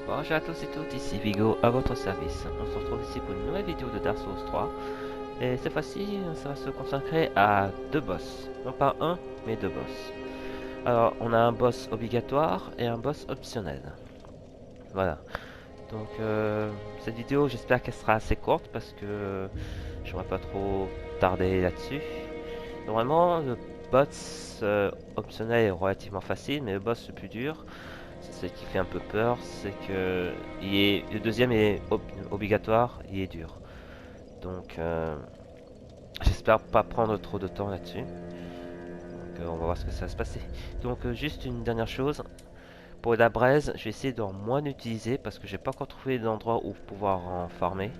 Bonjour à tous et toutes, ici Vigo à votre service. On se retrouve ici pour une nouvelle vidéo de Dark Souls 3. Et cette fois-ci, ça va se consacrer à deux boss. Non pas un, mais deux boss. Alors, on a un boss obligatoire et un boss optionnel. Voilà. Donc, cette vidéo, j'espère qu'elle sera assez courte parce que j'aurais pas trop tardé là-dessus. Normalement, le boss optionnel est relativement facile, mais le boss le plus dur, c'est ce qui fait un peu peur, c'est que le deuxième est obligatoire, il est dur. Donc, j'espère pas prendre trop de temps là-dessus. Donc, on va voir ce que ça va se passer. Donc, juste une dernière chose. Pour la braise, je vais essayer d'en moins utiliser parce que j'ai pas encore trouvé d'endroit où pouvoir en farmer.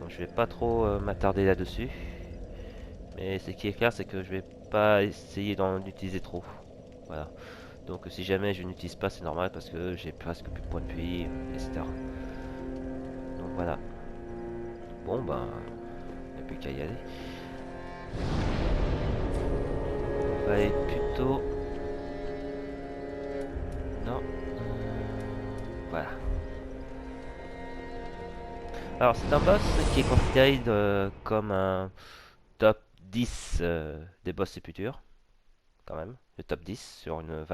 Donc, je vais pas trop m'attarder là-dessus. Mais ce qui est clair, c'est que je vais pas essayer d'en utiliser trop. Voilà. Donc si jamais je n'utilise pas, c'est normal parce que j'ai presque plus de points de vie, etc. Donc voilà. Bon ben, il n'y a plus qu'à y aller. On va aller plutôt... Non. Voilà. Alors c'est un boss qui est considéré comme un top 10 des boss les plus durs. Quand même. Le top 10 sur une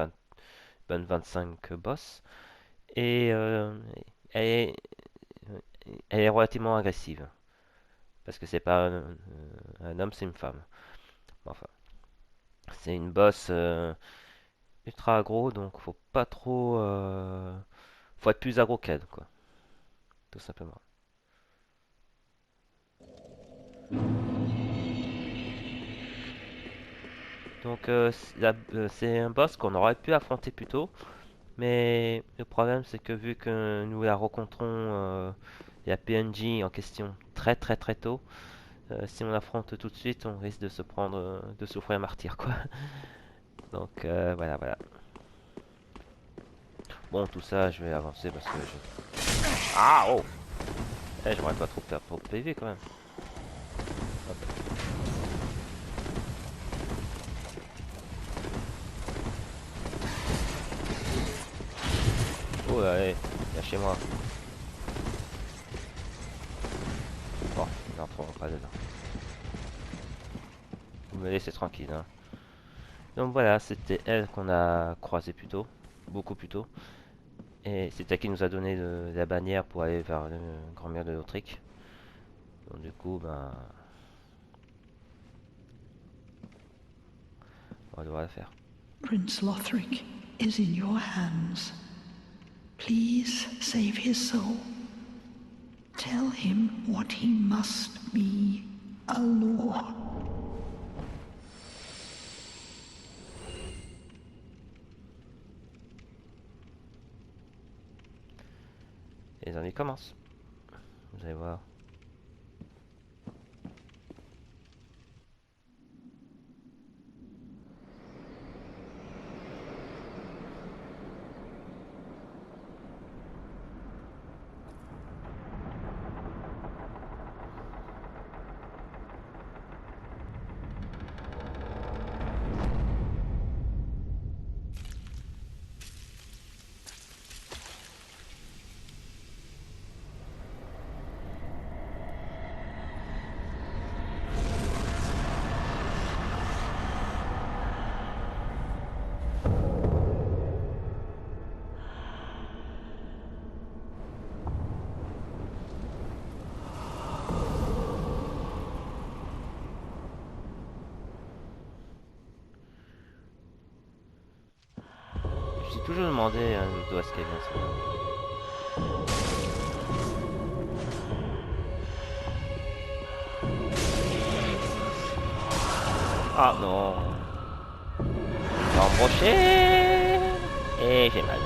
bonne 25 boss. Et elle est, elle est relativement agressive. Parce que c'est pas un homme, c'est une femme. Enfin, c'est une boss ultra aggro, donc faut pas trop. Faut être plus aggro qu'elle, quoi. Tout simplement. Donc, c'est un boss qu'on aurait pu affronter plus tôt. Mais le problème, c'est que vu que nous la rencontrons, la PNJ en question, très tôt, si on l'affronte tout de suite, on risque de se prendre, de souffrir un martyr, quoi. Donc, voilà. Bon, tout ça, je vais avancer parce que je... Ah, oh! J'aimerais pas trop perdre trop de PV quand même. Hop. Oh, allez, lâchez-moi. Bon, il en trouve pas dedans. Vous me laissez tranquille, hein. Donc voilà, c'était elle qu'on a croisée plus tôt. Beaucoup plus tôt. Et c'est elle qui nous a donné la bannière pour aller vers le grand-mère de l'Autrique. Donc du coup, ben... on va devoir la faire. Prince Lothric is in your hands. Please save his soul. Tell him what he must be, a lord. Et les ennuis commencent. Vous allez voir. Je me suis toujours demandé d'où est-ce qu'elle vient ça. Ah non. Embroché. Et j'ai mal.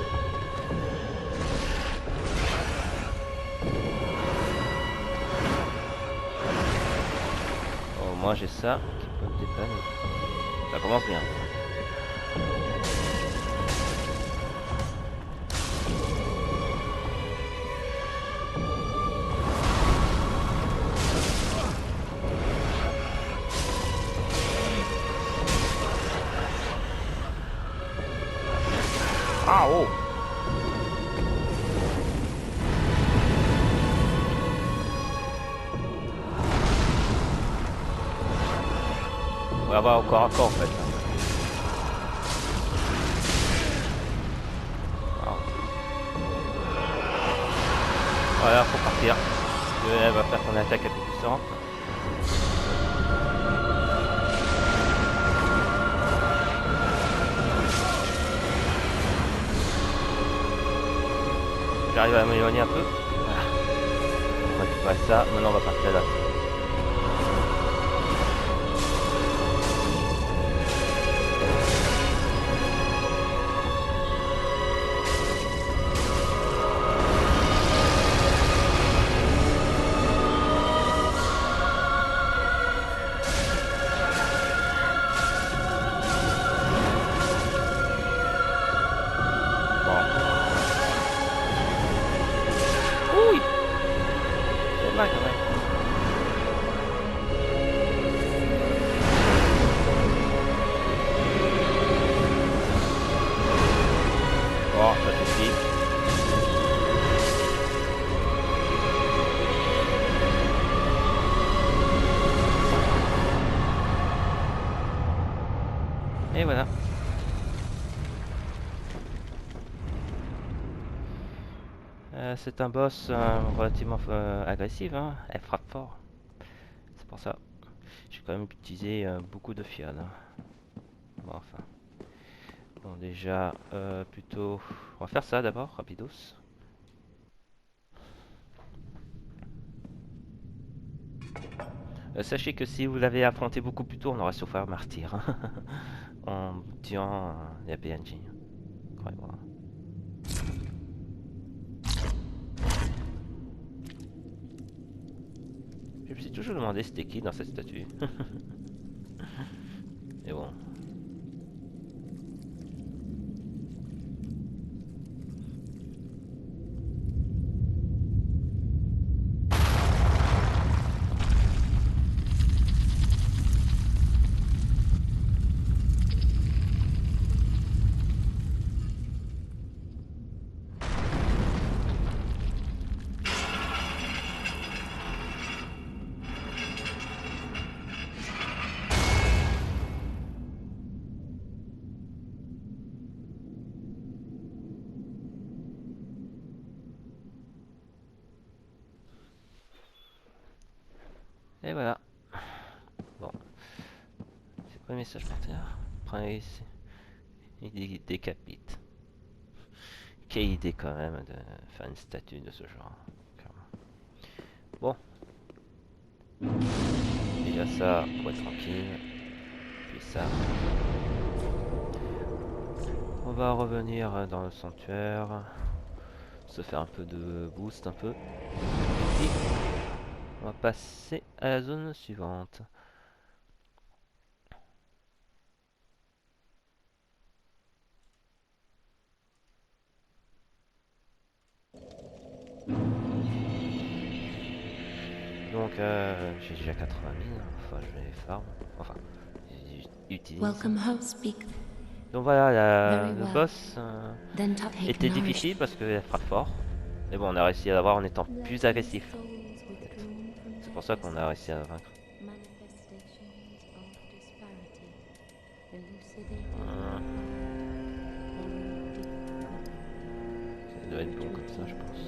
Au moins j'ai ça qui peut me dépanner. Ça commence bien. Ah oh! va avoir encore un corps en fait. Voilà, faut partir. Parce qu'elle va faire son attaque un peu puissante. J'arrive à m'éloigner un peu. Voilà. On va récupérer ça. Maintenant on va partir là. Bon, ça suffit. Et voilà. C'est un boss relativement agressif, hein. Elle frappe fort. C'est pour ça. J'ai quand même utilisé beaucoup de fial. Bon, enfin. Bon, déjà, plutôt... On va faire ça d'abord, rapidos. Sachez que si vous l'avez affronté beaucoup plus tôt, on aurait souffert martyr. Hein. En tuant les PNJ. Croyez-moi. Je me suis toujours demandé c'était qui dans cette statue. Mais bon. Et voilà. Bon. C'est quoi le message par terre? Après, il décapite. Quelle idée quand même de faire une statue de ce genre. Bon. Déjà ça, pour être tranquille. Puis ça. On va revenir dans le sanctuaire. Se faire un peu de boost un peu. Et puis, on va passer à la zone suivante. Donc j'ai déjà 80 000, enfin je vais farm, enfin j'utilise. Donc voilà, le boss était difficile parce qu'elle frappe fort. Mais bon, on a réussi à l'avoir en étant plus agressif. C'est pour ça qu'on a réussi à la vaincre. Ça doit être bon comme ça, je pense.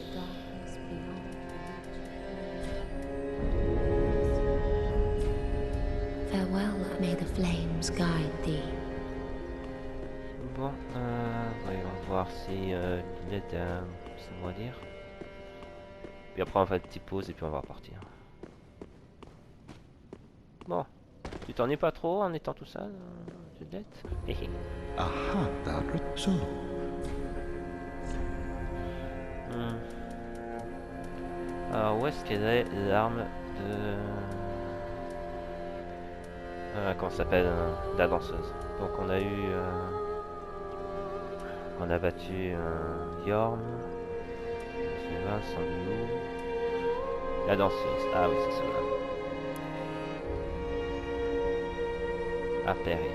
Farewell, may the flames guide thee. Bon, voyons voir si Lilith a son mot à dire. Puis après on va faire une petite pause et puis on va repartir. Bon, tu t'ennuies pas trop en étant tout seul, Lilith? Aha, that so. Alors où est-ce qu'elle est l'arme de... comment ça s'appelle, la danseuse. Donc on a eu... on a battu Yorm. Sylvain, Sanglou. La danseuse. Ah oui, c'est celle-là. Ah, Perry.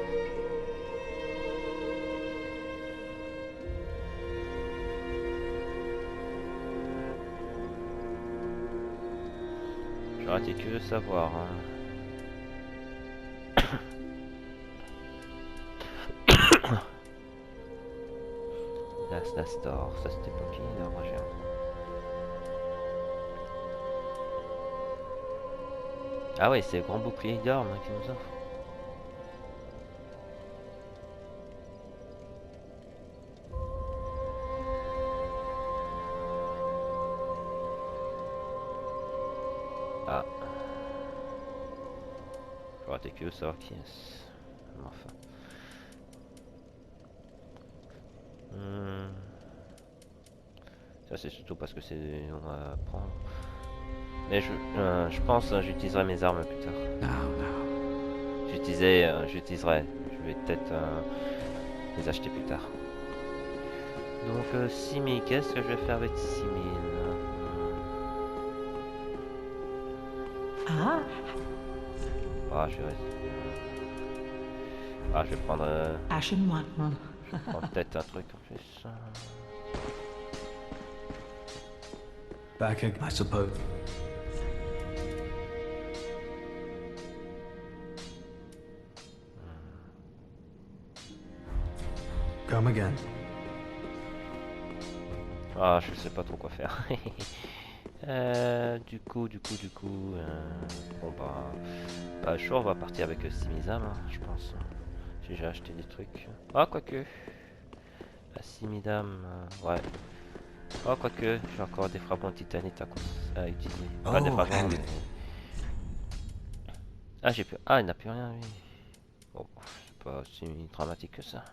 J'aurais été curieux de savoir. Hein. D'Astor, ça c'était pour qui l'arbre géant? Ah ouais, c'est le grand bouclier d'or qui nous offre. Ah. J'aurais été curieux de savoir qui est-ce. Enfin. Ça c'est surtout parce que c'est on va prendre. Mais je pense que j'utiliserai mes armes plus tard. J'utiliserai. Je vais peut-être les acheter plus tard. Donc 6000, qu'est-ce que je vais faire avec 6000? Ah, je vais prendre. Ashen one. Je vais prendre peut-être un truc en plus. Back again, I suppose. Come again. Ah, je sais pas trop quoi faire. Du coup, bon bah, pas le choix, on va partir avec Simizam, hein, je pense. J'ai déjà acheté des trucs. Ah, quoique. La Simidam, ouais. Oh, quoique, j'ai encore des fragments de titanite à utiliser. Pas des fragments, mais... Ah, j'ai plus... Ah, il n'a plus rien, lui. Bon, c'est pas aussi dramatique que ça.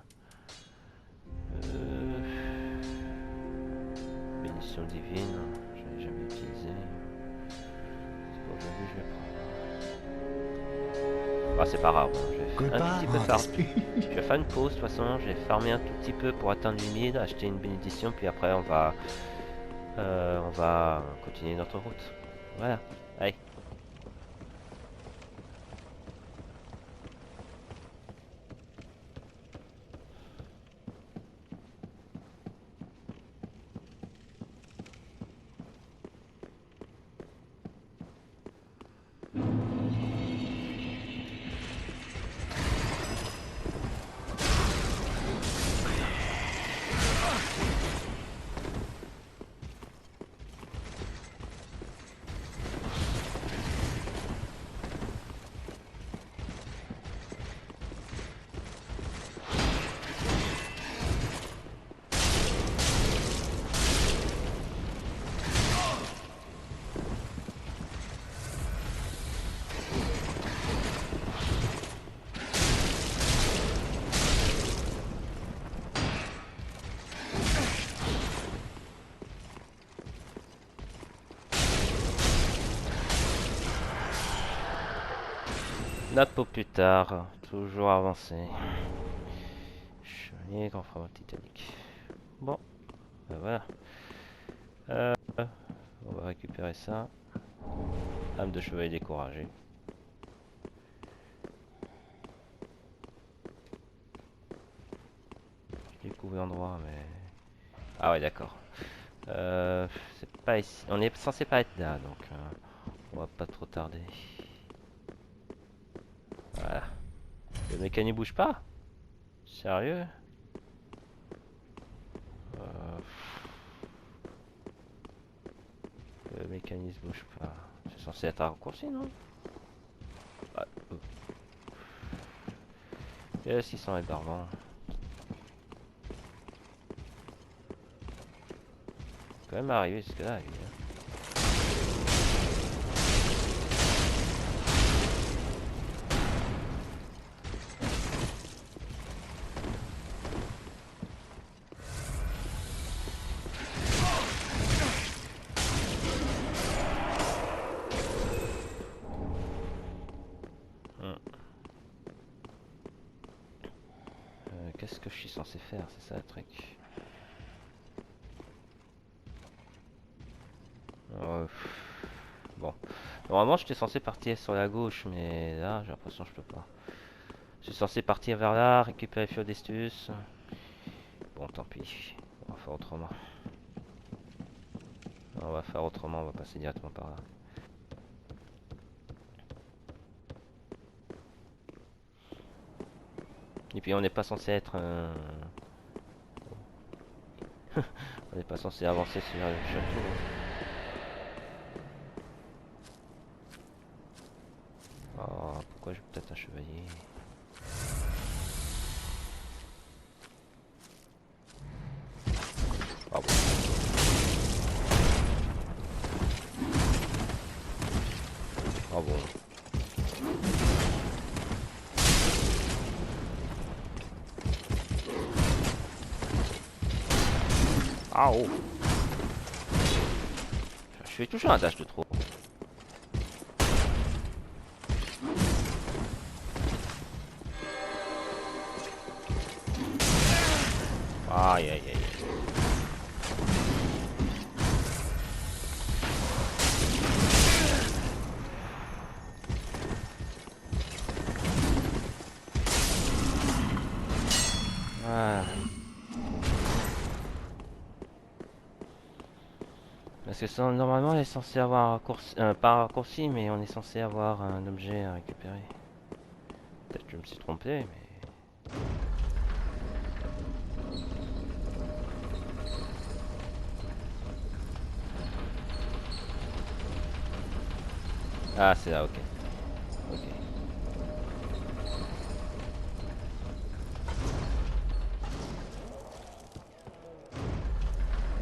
Bénédiction divine, je l'ai jamais utilisé. C'est pas aujourd'hui, je vais prendre. Ah, c'est pas grave, je vais un tout petit peu farmer. Je vais faire une pause, de toute façon, je vais farmer un tout petit peu pour atteindre 8000, acheter une bénédiction, puis après on va continuer notre route. Voilà, allez. Note pour plus tard, toujours avancer. Chevalier, grand frère titanique. Bon, ben voilà. On va récupérer ça. Âme de chevalier découragé. Je découvre l'endroit, mais... Ah ouais, d'accord. C'est pas ici. On est censé pas être là, donc on va pas trop tarder. Voilà. Le mécanique bouge pas? Sérieux? Le mécanisme bouge pas. C'est censé être un raccourci, non? Ah, Qu'est-ce qu'ils sont les barbants? Quand même arrivé jusque là, lui, hein. Qu'est-ce que je suis censé faire? C'est ça le truc. Bon. Normalement, j'étais censé partir sur la gauche, mais là, j'ai l'impression que je peux pas. Je suis censé partir vers là, récupérer Fiodestus. Bon, tant pis. On va faire autrement. On va faire autrement, on va passer directement par là. Et puis on n'est pas censé être On n'est pas censé avancer sur le château. Oh, pourquoi j'ai peut-être un chevalier? Ah bon. Ah bon. Ah oh. Je fais toujours un dash de trop. Aïe aïe aïe. Voilà. Parce que normalement on est censé avoir un raccourci, pas un raccourci, mais on est censé avoir un objet à récupérer. Peut-être que je me suis trompé, mais... Ah c'est là, ok. Ok.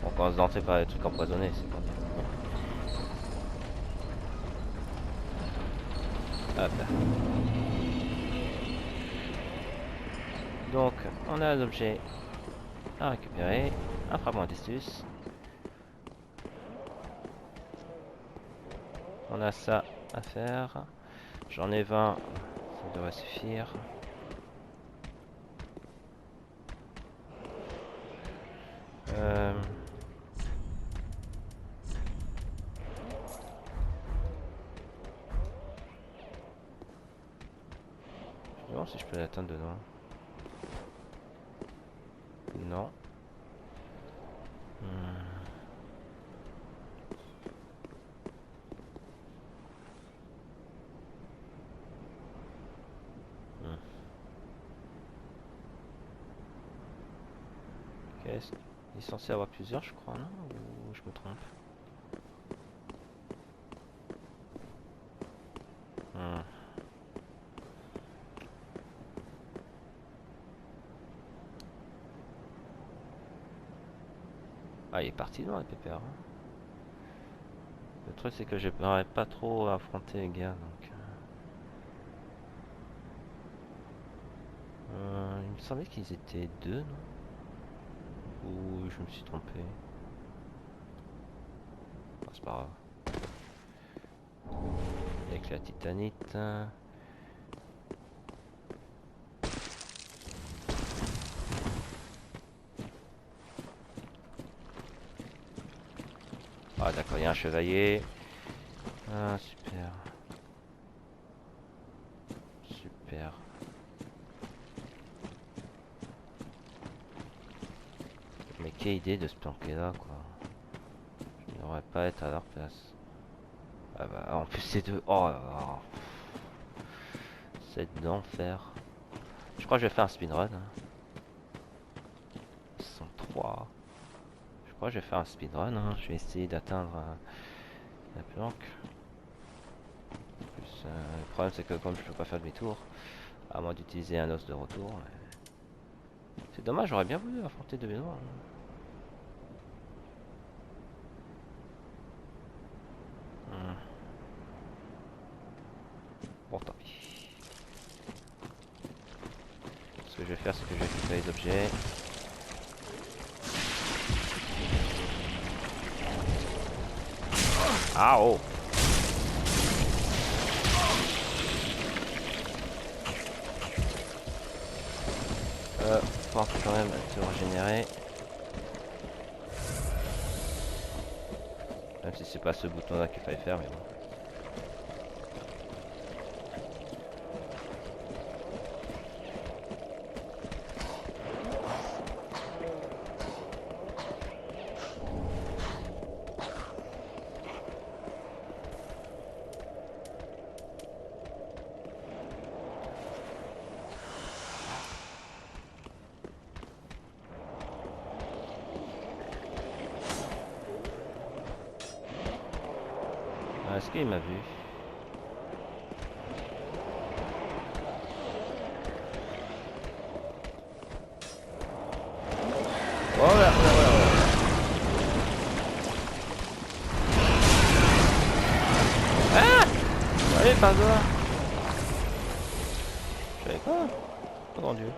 On commence d'entrer par les trucs empoisonnés, c'est pas bien. Hop là. Donc, on a l'objet à récupérer, un fragment d'estus. On a ça à faire. J'en ai 20, ça devrait suffire. Je vais voir si je peux l'atteindre dedans. Non. Ok, il est censé avoir plusieurs, je crois, non? Ou je me trompe? Ah, il est parti loin, le pépère. Hein. Le truc, c'est que je n'aurais pas trop affronter les gars, donc... il me semblait qu'ils étaient deux, non? Ou je me suis trompé? Ah, c'est pas grave. Avec la titanite... Ah d'accord, il y a un chevalier. Ah super. Super. Mais quelle idée de se planquer là quoi. Je n'aurais pas être à leur place. Ah bah en plus c'est deux. Oh là là. C'est d'enfer. Je crois que je vais faire un speedrun. Hein. 103. Je crois que je vais faire un speedrun. Hein. Je vais essayer d'atteindre la planque. Plus, le problème c'est que comme je peux pas faire demi-tour, à moins d'utiliser un os de retour. C'est dommage, j'aurais bien voulu affronter de Benoît. Bon tant pis. Ce que je vais faire c'est que je vais récupérer les objets. Ah oh. Pense quand même se régénérer. Même si c'est pas ce bouton là qu'il fallait faire mais bon. Est-ce qu'il m'a vu? Oh là, oh là, oh là, oh là. Ah! Allez, par là. Je savais pas. Oh mon dieu.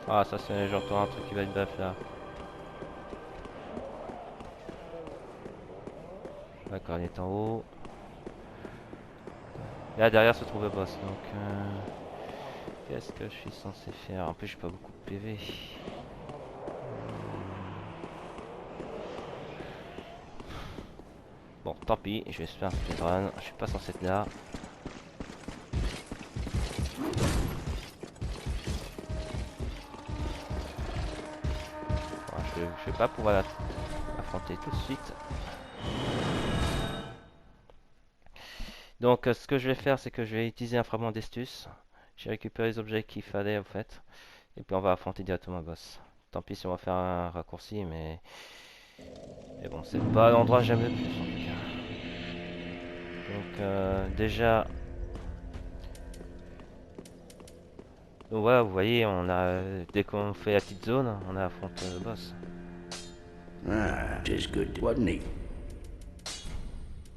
Ah, ça c'est j'entends un truc qui va être baf là. D'accord, il est en haut. Là derrière se trouve le boss, donc qu'est-ce que je suis censé faire? En plus j'ai pas beaucoup de PV. Bon, tant pis, je vais se faire un speedrun, je suis pas censé être là. Bon, je vais pas pouvoir l'affronter tout de suite. Donc ce que je vais faire, c'est que je vais utiliser un fragment d'estus. J'ai récupéré les objets qu'il fallait en fait. Et puis on va affronter directement le boss. Tant pis si on va faire un raccourci, mais bon, c'est pas l'endroit que j'aime le plus en tout cas. Donc déjà... Donc voilà, vous voyez, on a dès qu'on fait la petite zone, on affronte le boss. Ah, just good, wasn't he?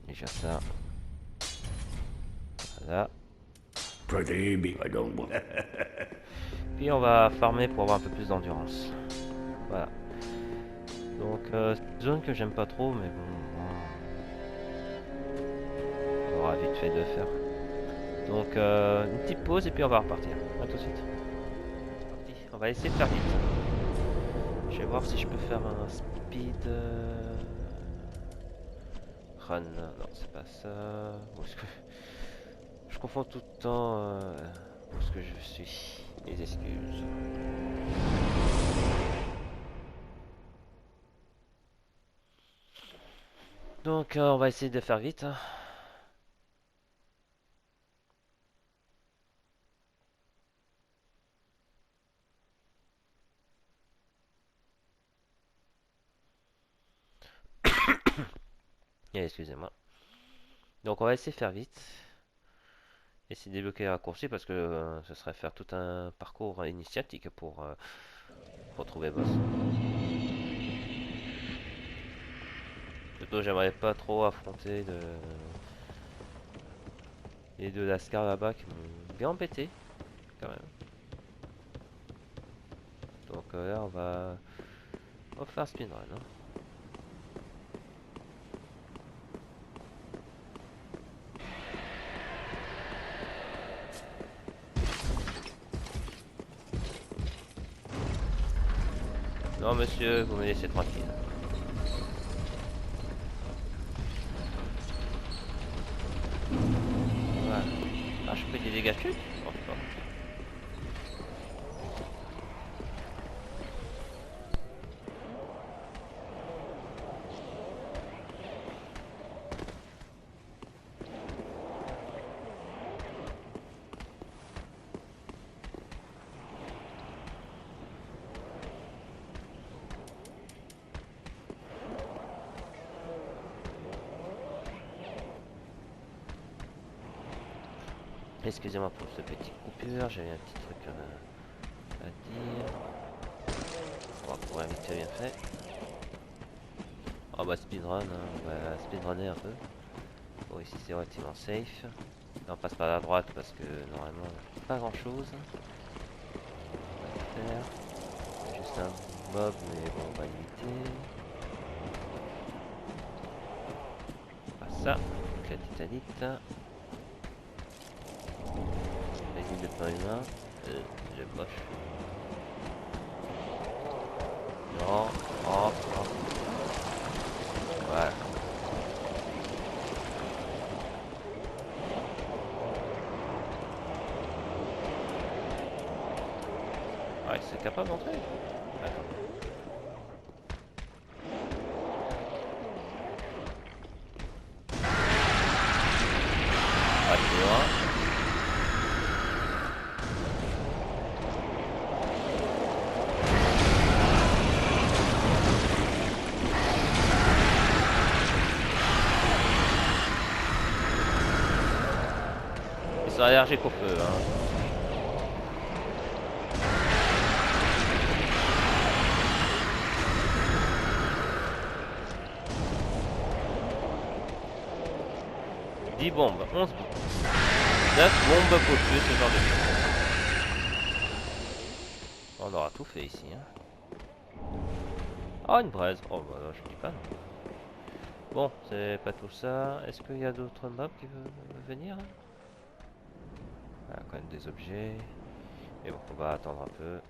Déjà ça. Voilà. Pretty I don't want. Puis on va farmer pour avoir un peu plus d'endurance. Voilà. Donc zone que j'aime pas trop, mais bon, on aura vite fait de le faire. Donc une petite pause et puis on va repartir. A tout de suite. On va essayer de faire vite. Je vais voir si je peux faire un speed run. Non, c'est pas ça. Où est-ce que... Je confonds tout le temps où est-ce que je suis. Les excuses. Donc on va essayer de faire vite. Excusez-moi. Donc on va essayer de faire vite. Essayer de débloquer les raccourcis parce que ce serait faire tout un parcours initiatique pour retrouver le boss. Surtout j'aimerais pas trop affronter les deux lascars là-bas qui m'ont bien embêté quand même. Donc là on va faire speedrun. Hein. Non monsieur, vous me laissez tranquille. Voilà. Ah, je fais des dégâts chutes? Non, je sais pas. Excusez-moi pour ce petit coupure, j'avais un petit truc à dire. On va pouvoir vite fait bien fait. On va speedrun, hein. On va speedrunner un peu. Bon ici c'est relativement safe. Là, on passe par la droite parce que normalement pas grand chose. On va faire juste un mob mais bon on va éviter. Pas ça, donc la titanite. De pas humain, je moche. Non, oh, oh. Voilà. Ouais, c'est capable d'entrer. D'accord. Ah, c'est loin. sont allergiques au feu, hein. Dix bombes, 11 bombes. 9 bombes pour tuer ce genre de choses. On aura tout fait ici, hein. Oh, une braise. Oh, bah non, je dis pas non. Bon, c'est pas tout ça. Est-ce qu'il y a d'autres mobs qui veulent venir? Ah, quand même des objets. Mais bon, on va attendre un peu.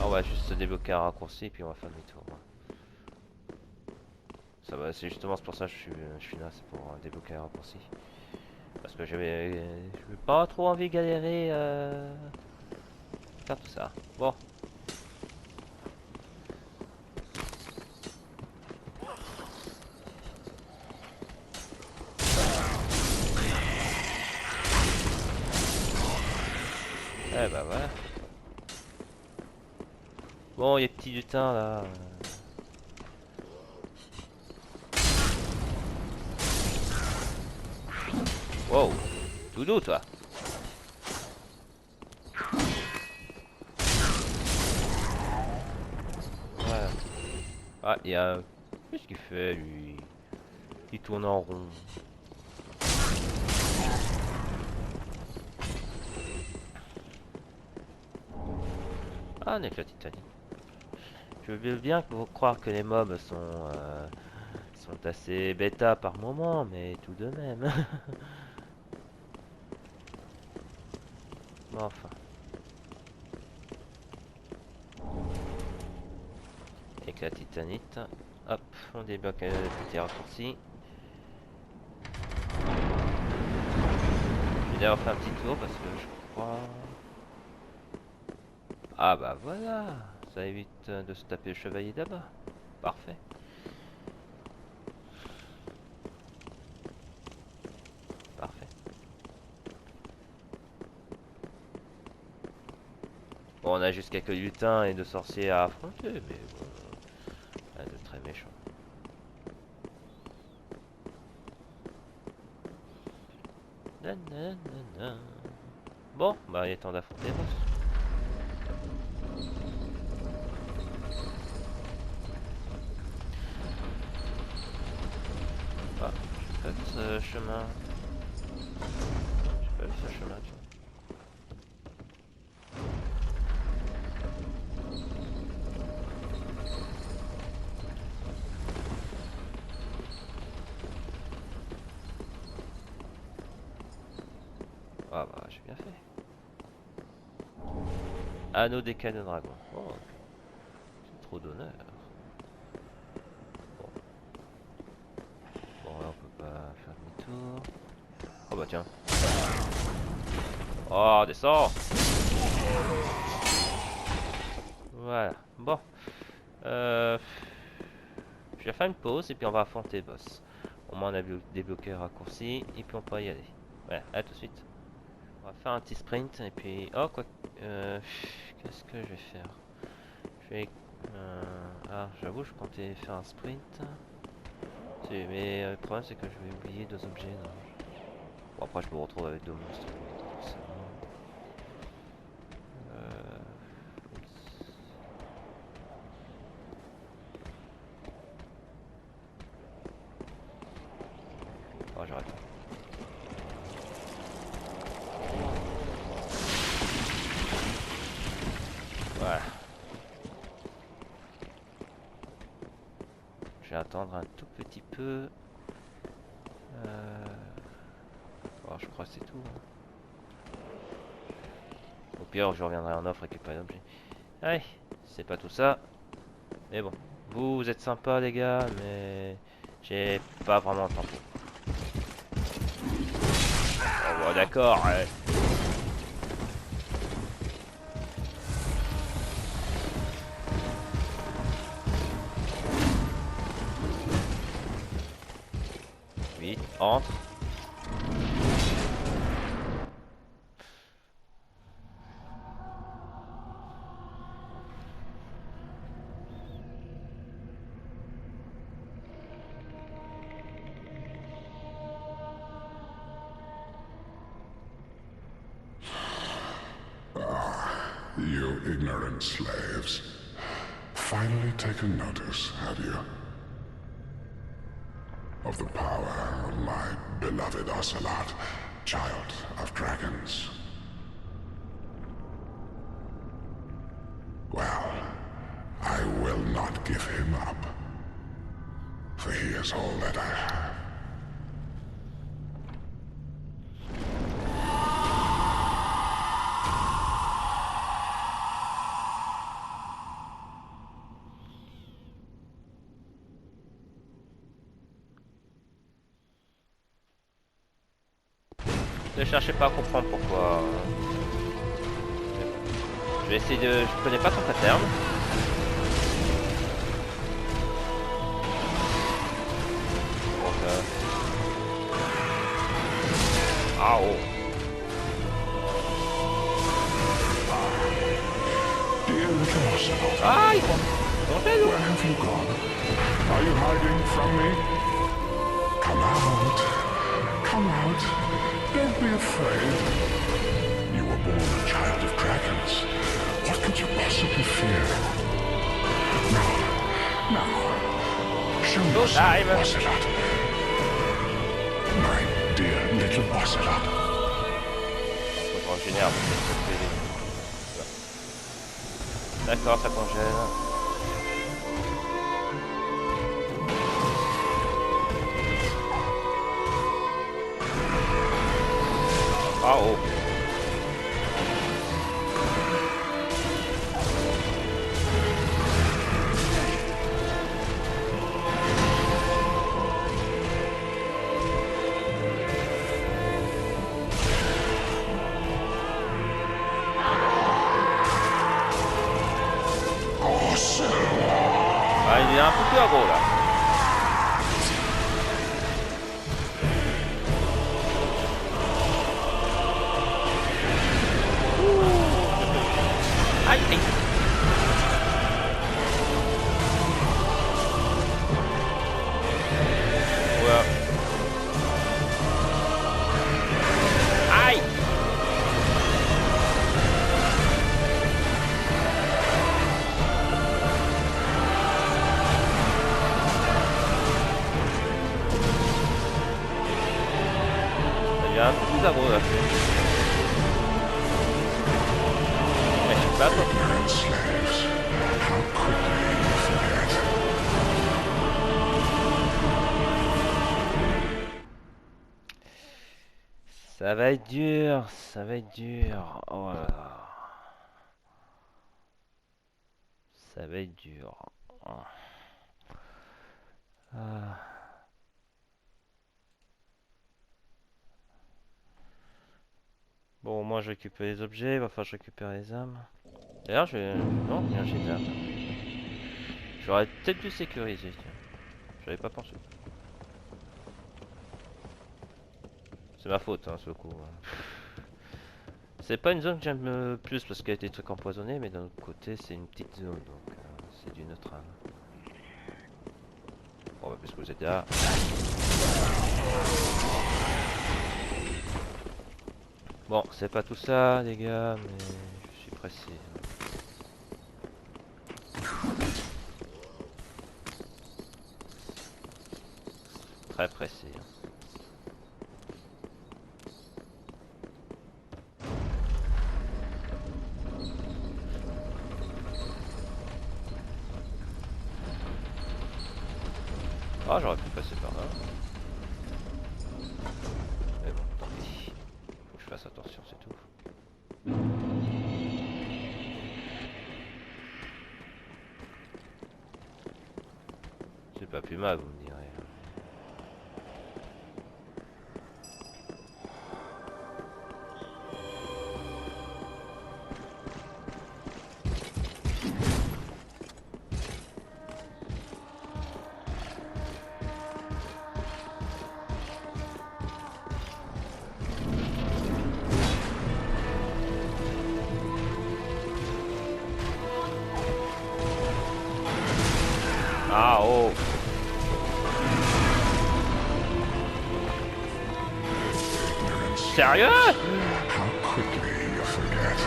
On va juste débloquer un raccourci et puis on va faire demi-tour. Ça va, c'est justement pour ça que je suis là, c'est pour débloquer un raccourci. Parce que j'avais pas trop envie de galérer faire tout ça. Bon. Eh bah voilà. Bon, il y a petit lutin là. Wow, tout doux toi. Voilà. Ah, il y a... Qu'est-ce qu'il fait lui? Il tourne en rond. Ah, un éclat titanique. Je veux bien croire que les mobs sont assez bêta par moment, mais tout de même. Bon, enfin. Éclat titanite. Hop, on débloque le petit raccourci. Je vais d'ailleurs faire un petit tour parce que je crois... Ah bah voilà, ça évite de se taper le chevalier d'abord. Parfait. Parfait. Bon, on a juste quelques lutins et de sorciers à affronter, mais bon, rien de très méchant. Nanana. Bon, bah il est temps d'affronter les boss. Ah, je peux ce chemin. Je peux ce chemin, tu vois. Ah bah j'ai bien fait. Anneau des canons dragon. Oh, c'est trop d'honneur. Bon. Bon là on peut pas faire demi-tour. Oh bah tiens. Oh descends. Voilà. Bon. Je vais faire une pause et puis on va affronter le boss. Au moins on a débloqué le raccourci et puis on peut y aller. Ouais, à tout de suite. On va faire un petit sprint et puis... Oh quoi... Qu'est-ce que je vais faire? Je vais... Ah, j'avoue, je comptais faire un sprint. Mais le problème c'est que je vais oublier deux objets. Non. Bon, après je me retrouve avec deux monstres. Oh, j'arrête. Voilà. Je vais attendre un tout petit peu. Oh, je crois que c'est tout. Au pire, je reviendrai en offre et récupérer l'objet. Allez, c'est pas tout ça. Mais bon, vous êtes sympa les gars, mais j'ai pas vraiment le temps. Oh, bon, d'accord. Ouais. Vite, entre. ignorant slaves. Finally taken notice, have you? Of the power of my beloved Ocelot, child of dragons. Well, I will not give him up, for he is all that I have. Ne cherchez pas à comprendre pourquoi. Je vais essayer de... Je connais pas son pattern. Donc, ah oh. Dear little Ocelot, Ah, ils font... where have you gone? Are you hiding from me? Come out. Come out. Don't be afraid. You were born a child of dragons. What could you possibly fear? Now, show yourself, Ocelot. My dear little Ocelot. Faut que je régénère, d'accord, ça congèle. Ah oh. Ah, il est un peu plus aggro là. Aïe, aïe. Ouais. Aïe. Ça devient un peu plus aggro là. Mais je suis pas trop. Ignorant slaves, how quickly you forget. Ça va être dur, ça va être dur. Oh là là. Ça va être dur. Oh. Ah. Bon, moi je récupère les objets, il va falloir que je récupère les âmes. D'ailleurs, je vais... Non, il y a un jet d'âme. J'aurais peut-être dû sécuriser, tiens. J'avais pas pensé. C'est ma faute, hein, ce coup. C'est pas une zone que j'aime plus parce qu'il y a des trucs empoisonnés, mais d'un autre côté, c'est une petite zone, donc c'est du neutral. Bon, bah, puisque vous êtes là. Bon, c'est pas tout ça, les gars, mais je suis pressé. Très pressé. Ah, j'aurais pu passer par là. Mais bon, tant pis. Faut que je fasse attention, c'est tout. C'est pas plus mal, vous me direz. Ah oh. Sérieux? How quickly you forget.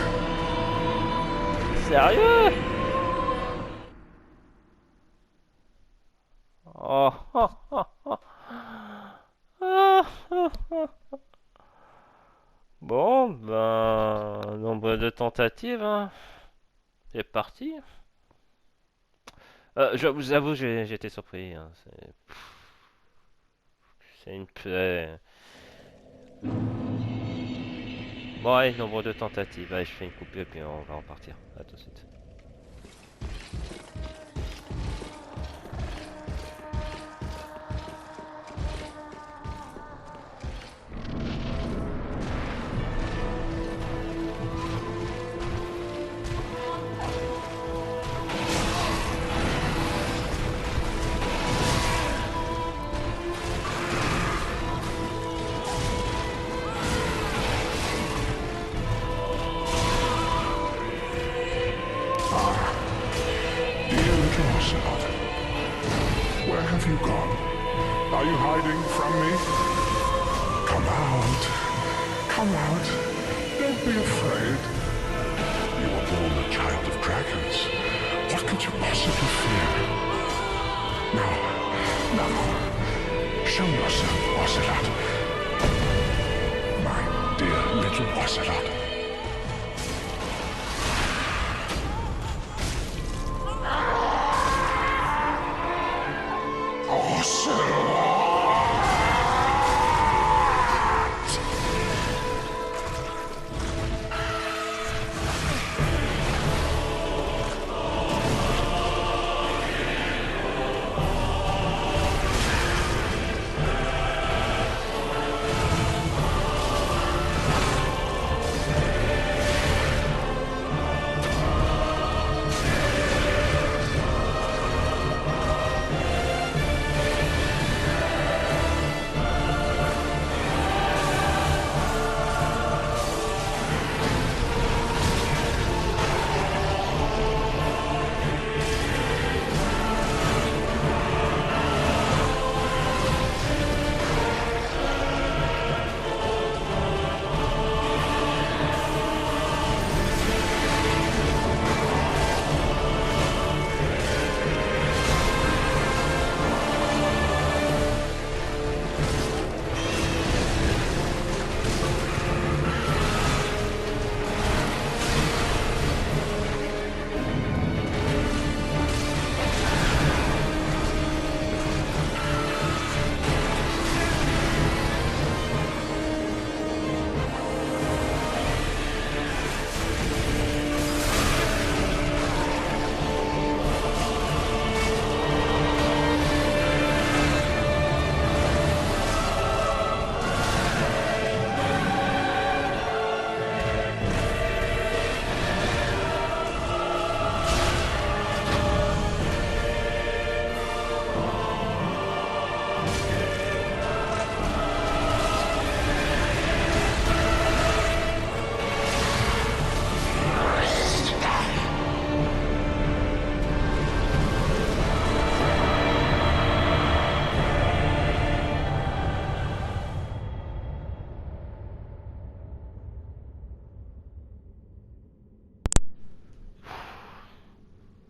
Sérieux? Oh, oh, oh, oh. Ah, ah, ah. Bon, ben, nombre de tentatives, hein. C'est parti. Je vous avoue, j'ai été surpris, hein. C'est une plaie. Bon, allez, nombre de tentatives. Allez, je fais une coupure et puis on va en partir. À tout de suite. Dear little Ocelot, where have you gone? Are you hiding from me? Come out. Come out. Don't be afraid. You were born a child of dragons. What could you possibly fear? Now, show yourself, Ocelot. My dear little Ocelot.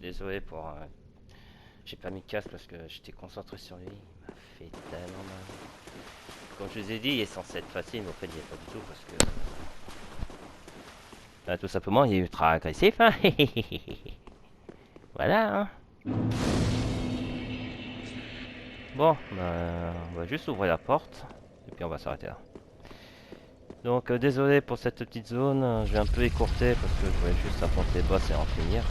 Désolé pour... J'ai pas mis de casque parce que j'étais concentré sur lui. Il m'a fait tellement mal. Comme je vous ai dit, il est censé être facile, mais en fait, il n'y est pas du tout parce que... Bah, tout simplement, il est ultra agressif, hein. Voilà, hein. Bon, bah, on va juste ouvrir la porte. Et puis on va s'arrêter là. Donc, désolé pour cette petite zone. Je vais un peu écourter parce que je voulais juste affronter les boss et en finir.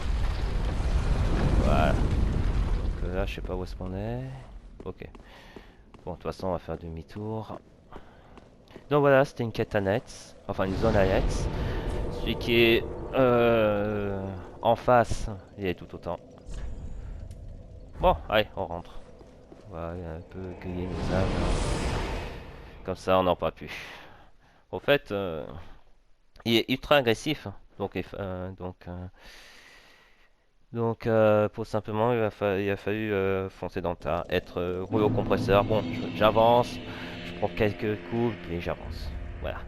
Voilà. Donc là, je sais pas où est-ce qu'on est. Ok. Bon, de toute façon, on va faire demi-tour. Donc voilà, c'était une quête annexe. Enfin, une zone annexe. Celui qui est en face, il est tout autant. Bon, allez, on rentre. On va un peu griller nos âmes. Comme ça, on n'en parle plus. Au fait, il est ultra agressif. Donc, pour simplement, il a fallu foncer dans le tas, être roulé au compresseur. Bon, j'avance, je prends quelques coups, puis j'avance. Voilà.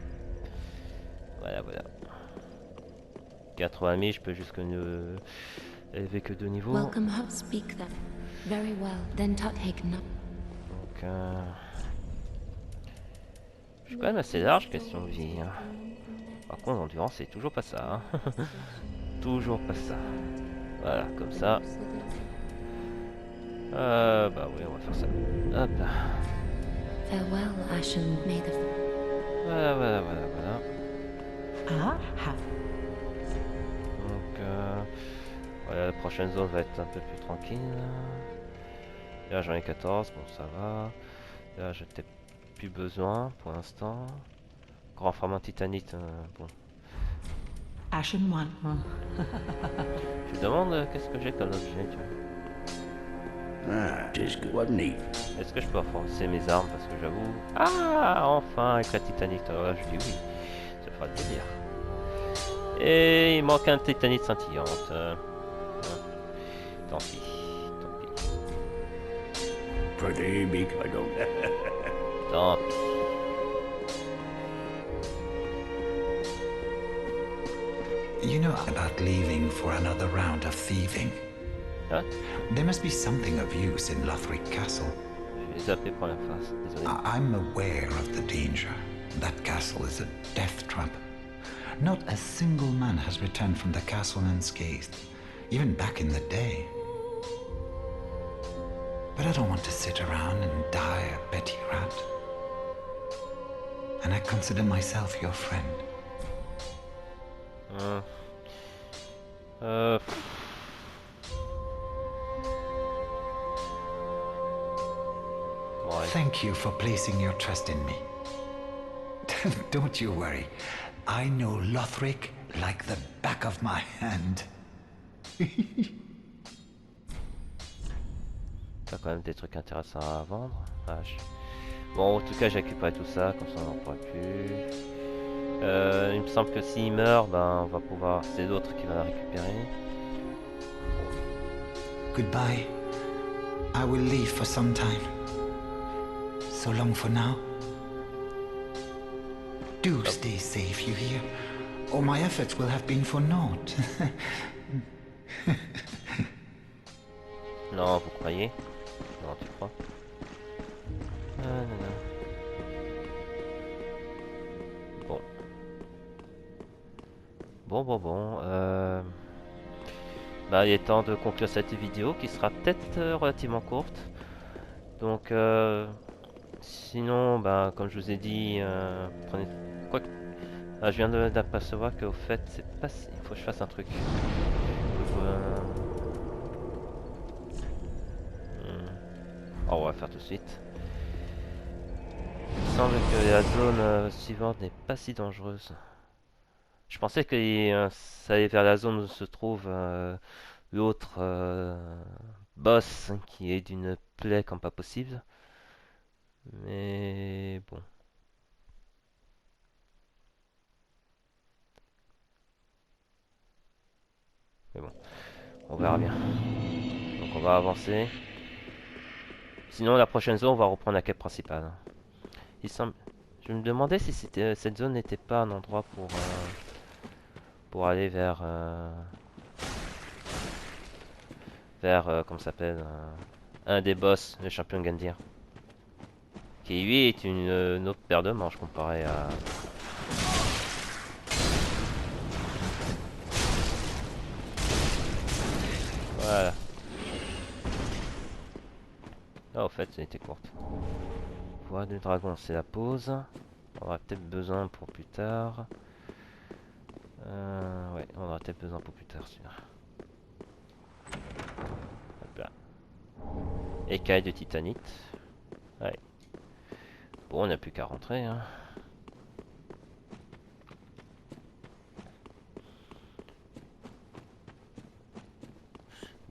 Voilà. 80 000, je peux jusque élever que 2 niveaux. Welcome Hub speak then. Very well, then Tuthaken up. Donc, je suis quand même assez large, question de vie. Hein. Par contre, l'endurance, c'est toujours pas ça. Hein. Toujours pas ça. Voilà, comme ça. Bah oui, on va faire ça. Hop là. Farewell, Ashen, may the... Voilà. Ah, Donc, voilà, la prochaine zone va être un peu plus tranquille. Là, j'en ai 14, bon, ça va. Là, j'ai peut-être plus besoin pour l'instant. Grand fragment titanite, bon. Ashen One. Je me demande qu'est-ce que j'ai comme objet, tu vois. Ah, tis good, wasn't he? Est-ce que je peux renforcer mes armes parce que j'avoue... Ah, enfin, avec la titanite. Alors là, je dis oui. Ça fera le délire. Et il manque un titanite scintillante. Tant pis. Pretty big, I don't. Tant pis. You know about leaving for another round of thieving? Hein? There must be something of use in Lothric Castle. Je vais zapper pour la face. Désolé. I'm aware of the danger. That castle is a death trap. Not a single man has returned from the castle unscathed, even back in the day. But I don't want to sit around and die a petty rat. And I consider myself your friend. Ouais. Thank you for placing your trust in me. Don't you worry. I know Lothric like the back of my hand. T'as quand même des trucs intéressants à vendre. Vache. Bon, en tout cas, j'ai récupéré tout ça, comme ça on n'en pourra plus. Il me semble que s'il meurt, ben on va pouvoir. C'est l'autre qui va la récupérer. Goodbye. I will leave for some time. So long for now. Do stay safe, you hear? Or my efforts will have been for naught. Non, vous croyez? Non, tu crois? Non. Bon. Bah, il est temps de conclure cette vidéo qui sera peut-être relativement courte. Donc, sinon, bah, comme je vous ai dit, prenez. Quoi que... Ah, je viens d'apercevoir qu'au fait, c'est pas. Il faut que je fasse un truc. Oh, on va faire tout de suite. Il semble que la zone suivante n'est pas si dangereuse. Je pensais que ça allait vers la zone où se trouve l'autre boss qui est d'une plaie comme pas possible. Mais bon. On verra bien. Donc on va avancer. Sinon la prochaine zone on va reprendre la quête principale. Il semble... Je me demandais si cette zone n'était pas un endroit pour aller vers comment ça s'appelle, un des boss, le champion Gandir, qui lui est une autre paire de manches comparé à... Voilà. Ah, au fait, ça a été courte. Voix du dragon, c'est la pause. On aura peut-être besoin pour plus tard. Ouais, on aura peut-être besoin pour plus tard, celui-là. Hop là. Écaille de titanite. Ouais. Bon, on n'a plus qu'à rentrer, hein.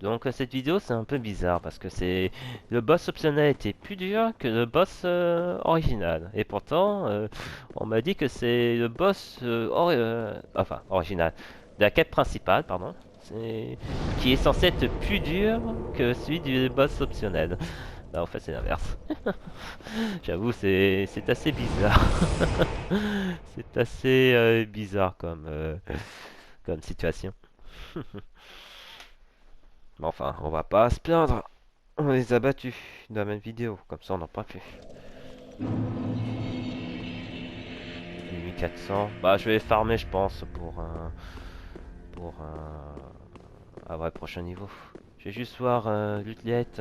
Donc cette vidéo c'est un peu bizarre parce que c'est le boss optionnel était plus dur que le boss original et pourtant on m'a dit que c'est le boss enfin original de la quête principale pardon qui est censé être plus dur que celui du boss optionnel. Là en fait c'est l'inverse. J'avoue c'est assez bizarre. C'est assez bizarre comme comme situation. Mais enfin, on va pas se plaindre. On les a battus dans la même vidéo, comme ça on n'en parle plus. 8400. Bah je vais les farmer je pense pour un vrai prochain niveau. Je vais juste voir Lutliette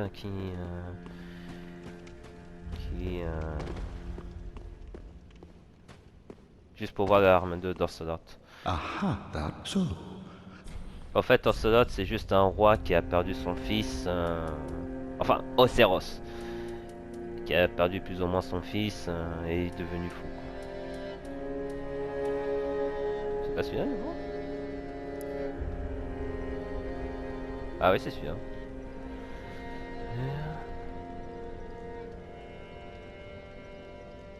juste pour voir l'arme de d'Orsolot. Aha, that's so. En fait, Orsolot c'est juste un roi qui a perdu son fils, enfin Océros, qui a perdu plus ou moins son fils et est devenu fou. C'est pas celui-là, non? Ah oui, c'est celui-là.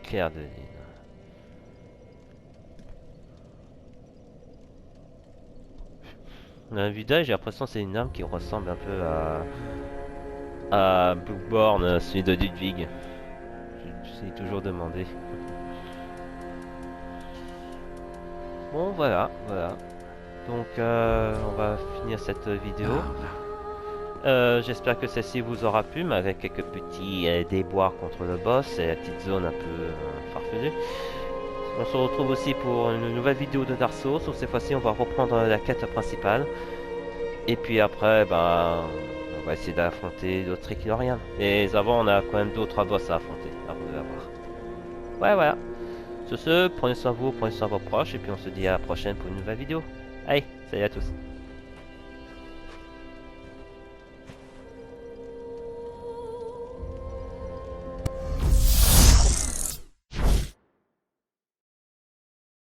Claire de Lune. La vidéo, j'ai l'impression que c'est une arme qui ressemble un peu à Bloodborne, celui de Ludwig. Je sais toujours demander. Bon, voilà. Donc, on va finir cette vidéo. J'espère que celle-ci vous aura plu, mais avec quelques petits déboires contre le boss et la petite zone un peu farfelue. On se retrouve aussi pour une nouvelle vidéo de Dark Souls, où cette fois-ci on va reprendre la quête principale. Et puis après, bah, on va essayer d'affronter d'autres Equilorians. Mais avant, on a quand même d'autres boss à affronter, avant de la voir. Ouais, voilà. Sur ce, prenez soin de vous, prenez soin de vos proches, et puis on se dit à la prochaine pour une nouvelle vidéo. Allez, salut à tous.